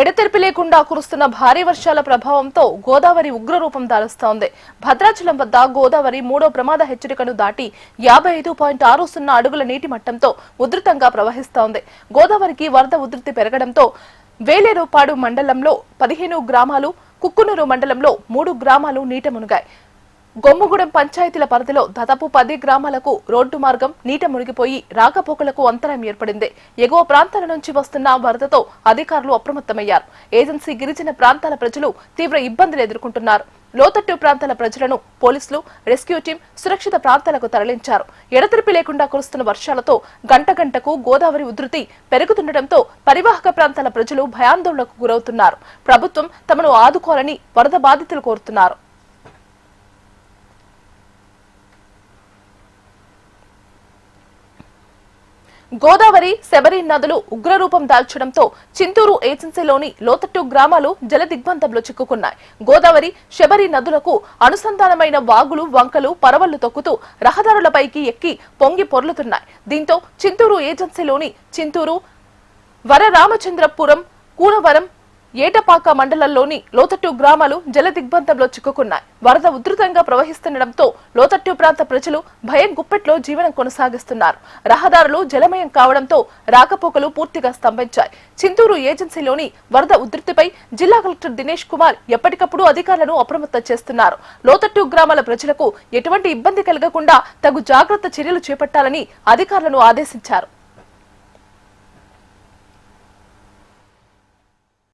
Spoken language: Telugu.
ఎడతెరిపి లేకుండా కురుస్తున్న భారీ వర్షాల ప్రభావంతో గోదావరి ఉగ్రరూపం దాలుస్తోంది. భద్రాచలం వద్ద గోదావరి మూడో ప్రమాద హెచ్చరికను దాటి 55.60 అడుగుల నీటి మట్టంతో ఉధృతంగా ప్రవహిస్తోంది. గోదావరికి వరద ఉధృతి పెరగడంతో వేలేరుపాడు మండలంలో 15 గ్రామాలు, కుక్కునూరు మండలంలో 3 గ్రామాలు నీట మునిగాయి. గొమ్ముగూడెం పంచాయతీల పరిధిలో దాదాపు 10 గ్రామాలకు రోడ్డు మార్గం నీట మునిగిపోయి రాకపోకలకు అంతరాయం ఏర్పడింది. ఎగువ ప్రాంతాల నుంచి వస్తున్న వరదతో అధికారులు అప్రమత్తమయ్యారు. ఏజెన్సీ గిరిజన ప్రాంతాల ప్రజలు తీవ్ర ఇబ్బందులు ఎదుర్కొంటున్నారు. లోతట్టు ప్రాంతాల ప్రజలను పోలీసులు, రెస్క్యూ టీం సురక్షిత ప్రాంతాలకు తరలించారు. ఎడతెరిపి లేకుండా కురుస్తున్న వర్షాలతో గంటకు గోదావరి ఉధృతి పెరుగుతుండటంతో పరివాహక ప్రాంతాల ప్రజలు భయాందోళనకు గురవుతున్నారు. ప్రభుత్వం తమను ఆదుకోవాలని వరద బాధితులు కోరుతున్నారు. గోదావరి, శబరి నదులు ఉగ్రరూపం దాల్చడంతో చింతూరు ఏజెన్సీలోని లోతట్టు గ్రామాలు జలదిగ్బంధంలో చిక్కుకున్నాయి. గోదావరి, శబరి నదులకు అనుసంధానమైన వాగులు, వంకలు పరవళ్లు తొక్కుతూ రహదారులపైకి ఎక్కి పొంగి పొర్లుతున్నాయి. దీంతో చింతూరు ఏజెన్సీలోని చింతూరు, వరరామచంద్రపురం, కూనవరం, ఏటపాక మండలంలోని లోతట్టు గ్రామాలు జలదిగ్బంధంలో చిక్కుకున్నాయి. వరద ఉధృతంగా ప్రవహిస్తుండటంతో లోతట్టు ప్రాంత ప్రజలు భయం గుప్పెట్లో జీవనం కొనసాగిస్తున్నారు. రహదారులు జలమయం కావడంతో రాకపోకలు పూర్తిగా స్తంభించాయి. చింతూరు ఏజెన్సీలోని వరద ఉధృతిపై జిల్లా కలెక్టర్ దినేష్ కుమార్ ఎప్పటికప్పుడు అధికారులను అప్రమత్తం చేస్తున్నారు. లోతట్టు గ్రామాల ప్రజలకు ఎటువంటి ఇబ్బంది కలగకుండా తగు జాగ్రత్త చర్యలు చేపట్టాలని అధికారులను ఆదేశించారు.